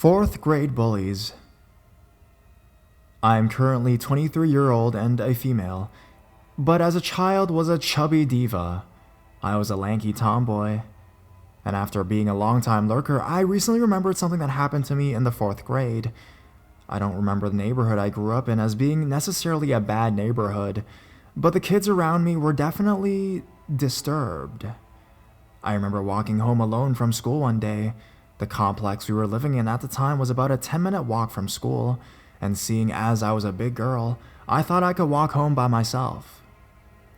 Fourth grade bullies. I am currently 23-year-old and a female, but as a child was a chubby diva. I was a lanky tomboy. And after being a long-time lurker, I recently remembered something that happened to me in the fourth grade. I don't remember the neighborhood I grew up in as being necessarily a bad neighborhood, but the kids around me were definitely disturbed. I remember walking home alone from school one day. The complex we were living in at the time was about a 10-minute walk from school, and seeing as I was a big girl, I thought I could walk home by myself.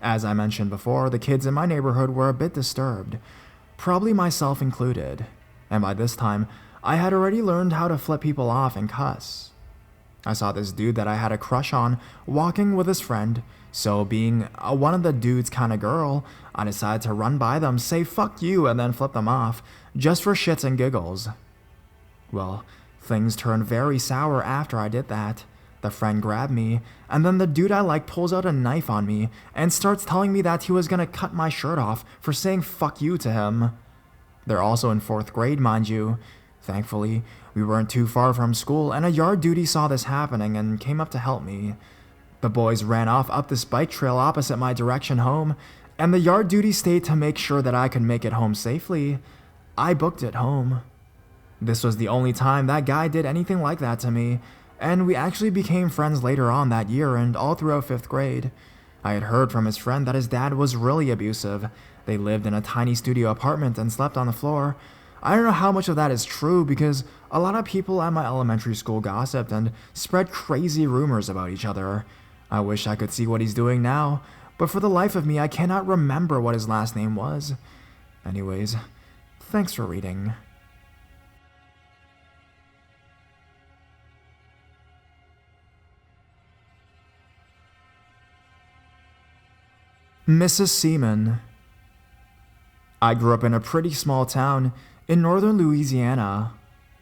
As I mentioned before, the kids in my neighborhood were a bit disturbed, probably myself included, and by this time, I had already learned how to flip people off and cuss. I saw this dude that I had a crush on walking with his friend, so being one of the dudes kind of girl, I decided to run by them, say fuck you, and then flip them off, just for shits and giggles. Well, things turned very sour after I did that. The friend grabbed me, and then the dude I like pulls out a knife on me and starts telling me that he was gonna cut my shirt off for saying fuck you to him. They're also in fourth grade, mind you. Thankfully, we weren't too far from school, and a yard duty saw this happening and came up to help me. The boys ran off up this bike trail opposite my direction home, and the yard duty stayed to make sure that I could make it home safely. I booked it home. This was the only time that guy did anything like that to me, and we actually became friends later on that year and all throughout fifth grade. I had heard from his friend that his dad was really abusive. They lived in a tiny studio apartment and slept on the floor. I don't know how much of that is true because a lot of people at my elementary school gossiped and spread crazy rumors about each other. I wish I could see what he's doing now, but for the life of me, I cannot remember what his last name was. Anyways, thanks for reading. Mrs. Seaman. I grew up in a pretty small town in northern Louisiana.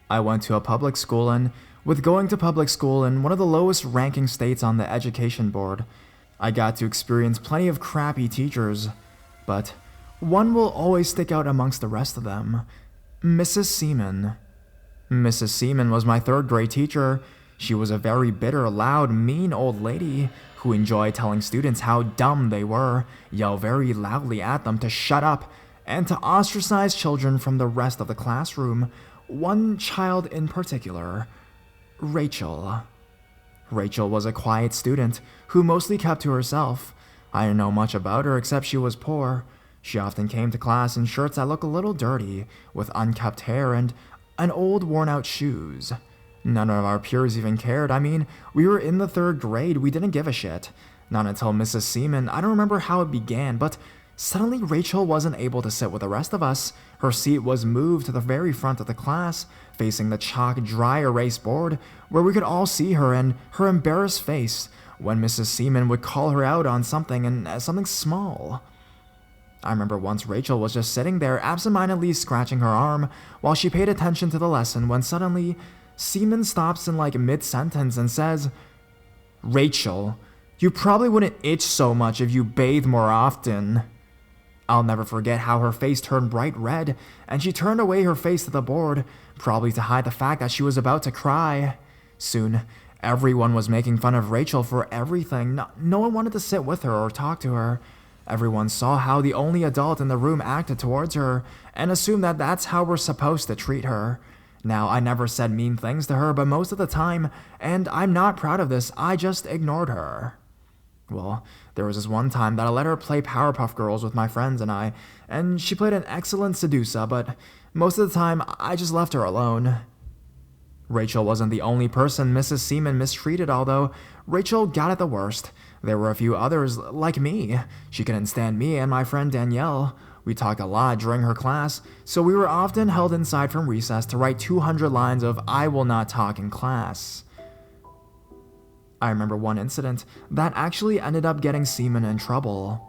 I went to a public school, and with going to public school in one of the lowest ranking states on the education board, I got to experience plenty of crappy teachers, but one will always stick out amongst the rest of them. Mrs. Seaman. Mrs. Seaman was my third grade teacher. She was a very bitter, loud, mean old lady who enjoyed telling students how dumb they were, yell very loudly at them to shut up, and to ostracize children from the rest of the classroom. One child in particular, Rachel. Rachel was a quiet student who mostly kept to herself. I didn't know much about her except she was poor. She often came to class in shirts that looked a little dirty, with unkept hair and old worn-out shoes. None of our peers even cared. I mean, we were in the third grade, we didn't give a shit. Not until Mrs. Seaman, I don't remember how it began, but suddenly Rachel wasn't able to sit with the rest of us. Her seat was moved to the very front of the class, facing the chalk dry erase board, where we could all see her and her embarrassed face when Mrs. Seaman would call her out on something, and something small. I remember once Rachel was just sitting there absentmindedly scratching her arm while she paid attention to the lesson when suddenly Seaman stops in like mid-sentence and says, "Rachel, you probably wouldn't itch so much if you bathed more often." I'll never forget how her face turned bright red, and she turned away her face to the board, probably to hide the fact that she was about to cry. Soon, everyone was making fun of Rachel for everything. No one wanted to sit with her or talk to her. Everyone saw how the only adult in the room acted towards her, and assumed that that's how we're supposed to treat her. Now, I never said mean things to her, but most of the time, and I'm not proud of this, I just ignored her. Well, there was this one time that I let her play Powerpuff Girls with my friends and I, and she played an excellent Sedusa, but most of the time, I just left her alone. Rachel wasn't the only person Mrs. Seaman mistreated, although Rachel got it the worst. There were a few others, like me. She couldn't stand me and my friend Danielle. We talked a lot during her class, so we were often held inside from recess to write 200 lines of "I will not talk" in class. I remember one incident that actually ended up getting Seaman in trouble.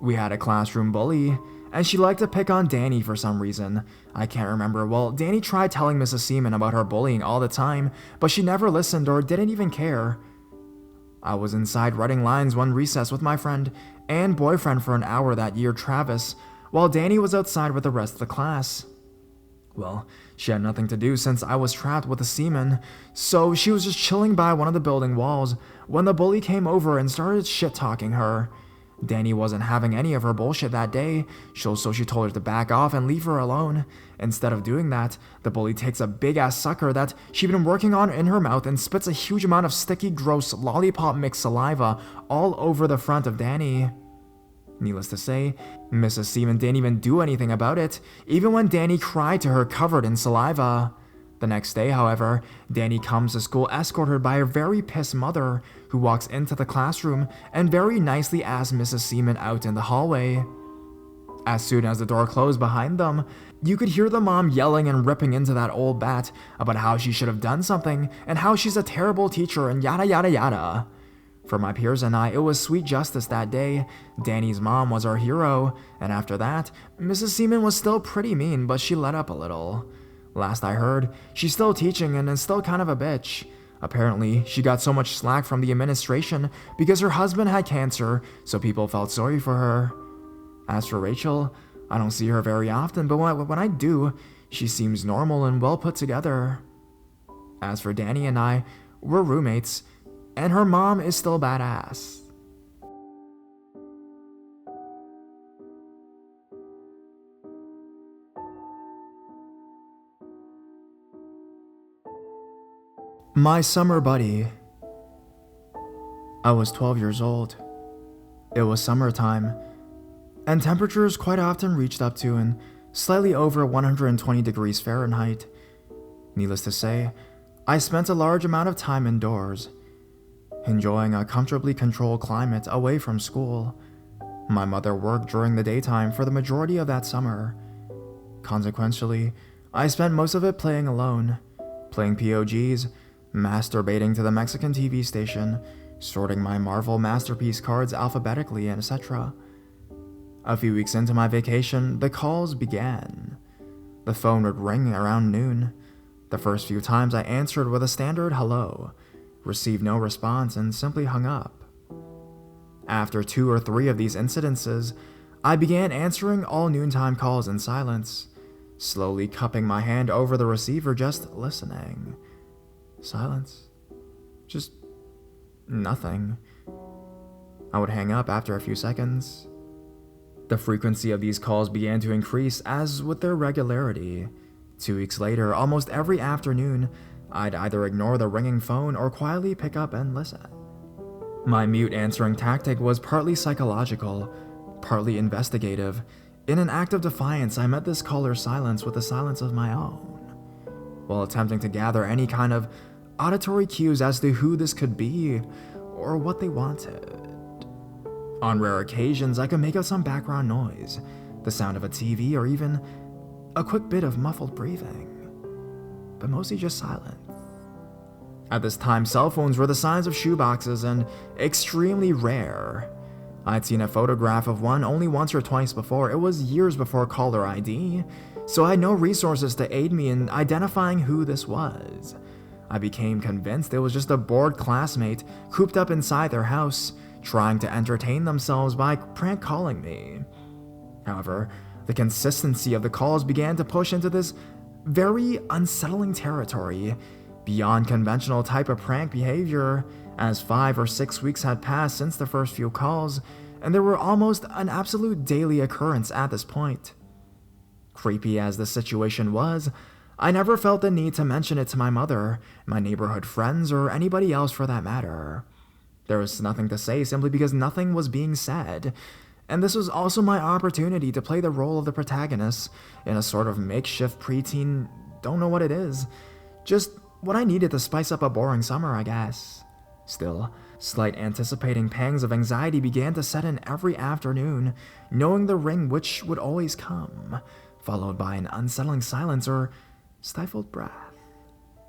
We had a classroom bully, and she liked to pick on Danny for some reason. I can't remember. Well, Danny tried telling Mrs. Seaman about her bullying all the time, but she never listened or didn't even care. I was inside writing lines one recess with my friend and boyfriend for an hour that year, Travis, while Danny was outside with the rest of the class. Well, she had nothing to do since I was trapped with the seaman, so she was just chilling by one of the building walls when the bully came over and started shit-talking her. Danny wasn't having any of her bullshit that day, so she told her to back off and leave her alone. Instead of doing that, the bully takes a big-ass sucker that she'd been working on in her mouth and spits a huge amount of sticky, gross, lollipop-mixed saliva all over the front of Danny. Needless to say, Mrs. Seaman didn't even do anything about it, even when Danny cried to her covered in saliva. The next day, however, Danny comes to school escorted by her very pissed mother, who walks into the classroom and very nicely asks Mrs. Seaman out in the hallway. As soon as the door closed behind them, you could hear the mom yelling and ripping into that old bat about how she should have done something and how she's a terrible teacher and yada yada yada. For my peers and I, it was sweet justice that day. Danny's mom was our hero, and after that, Mrs. Seaman was still pretty mean, but she let up a little. Last I heard, she's still teaching and is still kind of a bitch. Apparently, she got so much slack from the administration because her husband had cancer, so people felt sorry for her. As for Rachel, I don't see her very often, but when I do, she seems normal and well put together. As for Danny and I, we're roommates, and her mom is still badass. My summer buddy. I was 12 years old. It was summertime, and temperatures quite often reached up to and slightly over 120 degrees Fahrenheit. Needless to say, I spent a large amount of time indoors, enjoying a comfortably controlled climate away from school. My mother worked during the daytime for the majority of that summer. Consequently, I spent most of it playing alone, playing POGs, masturbating to the Mexican TV station, sorting my Marvel Masterpiece cards alphabetically, and etc. A few weeks into my vacation, the calls began. The phone would ring around noon. The first few times I answered with a standard hello, received no response, and simply hung up. After 2 or 3 of these incidences, I began answering all noontime calls in silence, slowly cupping my hand over the receiver, just listening. Silence. Just nothing. I would hang up after a few seconds. The frequency of these calls began to increase, as with their regularity. 2 weeks later, almost every afternoon, I'd either ignore the ringing phone or quietly pick up and listen. My mute answering tactic was partly psychological, partly investigative. In an act of defiance, I met this caller's silence with a silence of my own, while attempting to gather any kind of auditory cues as to who this could be or what they wanted. On rare occasions, I could make out some background noise, the sound of a TV, or even a quick bit of muffled breathing, but mostly just silence. At this time, cell phones were the size of shoeboxes and extremely rare. I'd seen a photograph of one only once or twice before. It was years before caller ID, so I had no resources to aid me in identifying who this was. I became convinced it was just a bored classmate cooped up inside their house, trying to entertain themselves by prank calling me. However, the consistency of the calls began to push into this very unsettling territory, beyond conventional type of prank behavior, as 5 or 6 weeks had passed since the first few calls, and they were almost an absolute daily occurrence at this point. Creepy as the situation was, I never felt the need to mention it to my mother, my neighborhood friends, or anybody else for that matter. There was nothing to say simply because nothing was being said, and this was also my opportunity to play the role of the protagonist in a sort of makeshift preteen don't know what it is. Just what I needed to spice up a boring summer, I guess. Still, slight anticipating pangs of anxiety began to set in every afternoon, knowing the ring which would always come, followed by an unsettling silence or stifled breath.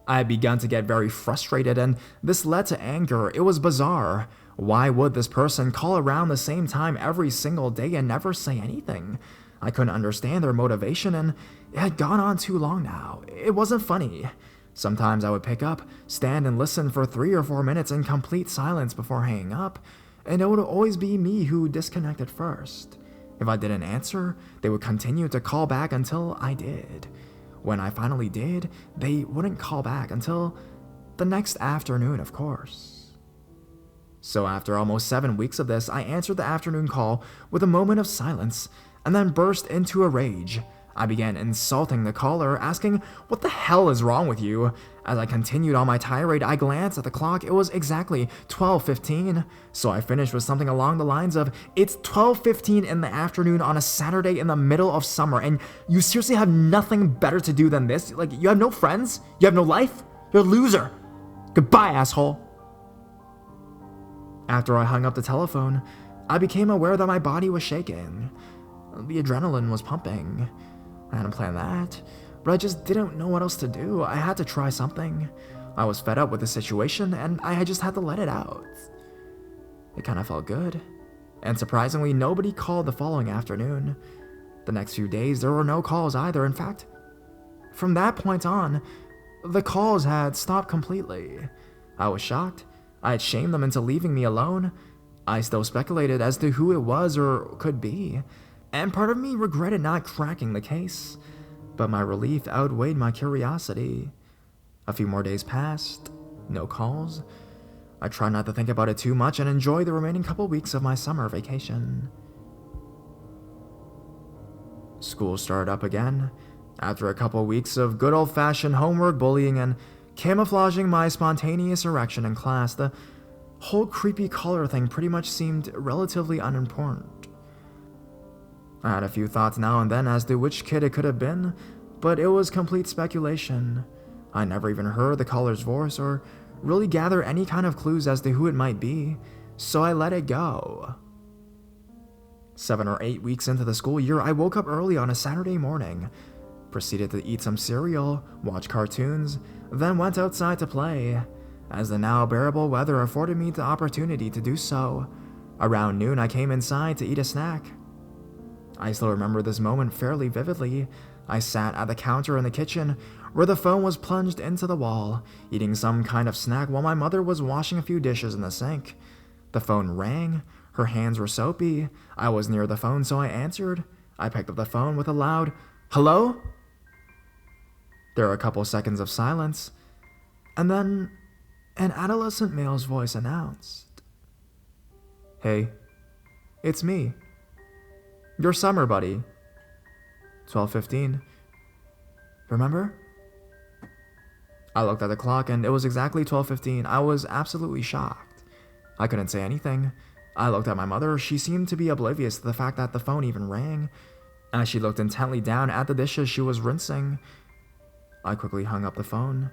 I had begun to get very frustrated, and this led to anger. It was bizarre. Why would this person call around the same time every single day and never say anything? I couldn't understand their motivation, and it had gone on too long now. It wasn't funny. Sometimes I would pick up, stand and listen for 3 or 4 minutes in complete silence before hanging up, and it would always be me who disconnected first. If I didn't answer, they would continue to call back until I did. When I finally did, they wouldn't call back until the next afternoon, of course. So after almost 7 weeks of this, I answered the afternoon call with a moment of silence and then burst into a rage. I began insulting the caller, asking, "What the hell is wrong with you?" As I continued on my tirade, I glanced at the clock. It was exactly 12:15, so I finished with something along the lines of, "It's 12:15 in the afternoon on a Saturday in the middle of summer, and you seriously have nothing better to do than this? Like, you have no friends? You have no life? You're a loser. Goodbye, asshole." After I hung up the telephone, I became aware that my body was shaking. The adrenaline was pumping. I hadn't planned that, but I just didn't know what else to do. I had to try something. I was fed up with the situation, and I had just had to let it out. It kind of felt good. And surprisingly, nobody called the following afternoon. The next few days, there were no calls either. In fact, from that point on, the calls had stopped completely. I was shocked. I had shamed them into leaving me alone. I still speculated as to who it was or could be, and part of me regretted not cracking the case, but my relief outweighed my curiosity. A few more days passed, no calls. I tried not to think about it too much and enjoy the remaining couple weeks of my summer vacation. School started up again. After a couple weeks of good old-fashioned homework bullying and camouflaging my spontaneous erection in class, the whole creepy color thing pretty much seemed relatively unimportant. I had a few thoughts now and then as to which kid it could have been, but it was complete speculation. I never even heard the caller's voice or really gather any kind of clues as to who it might be, so I let it go. 7 or 8 weeks into the school year, I woke up early on a Saturday morning, proceeded to eat some cereal, watch cartoons, then went outside to play, as the now bearable weather afforded me the opportunity to do so. Around noon, I came inside to eat a snack. I still remember this moment fairly vividly. I sat at the counter in the kitchen, where the phone was plunged into the wall, eating some kind of snack while my mother was washing a few dishes in the sink. The phone rang. Her hands were soapy. I was near the phone, so I answered. I picked up the phone with a loud, "Hello?" There were a couple seconds of silence, and then an adolescent male's voice announced, "Hey, it's me. Your summer buddy. 12:15. Remember?" I looked at the clock and it was exactly 12:15. I was absolutely shocked. I couldn't say anything. I looked at my mother. She seemed to be oblivious to the fact that the phone even rang, as she looked intently down at the dishes she was rinsing. I quickly hung up the phone.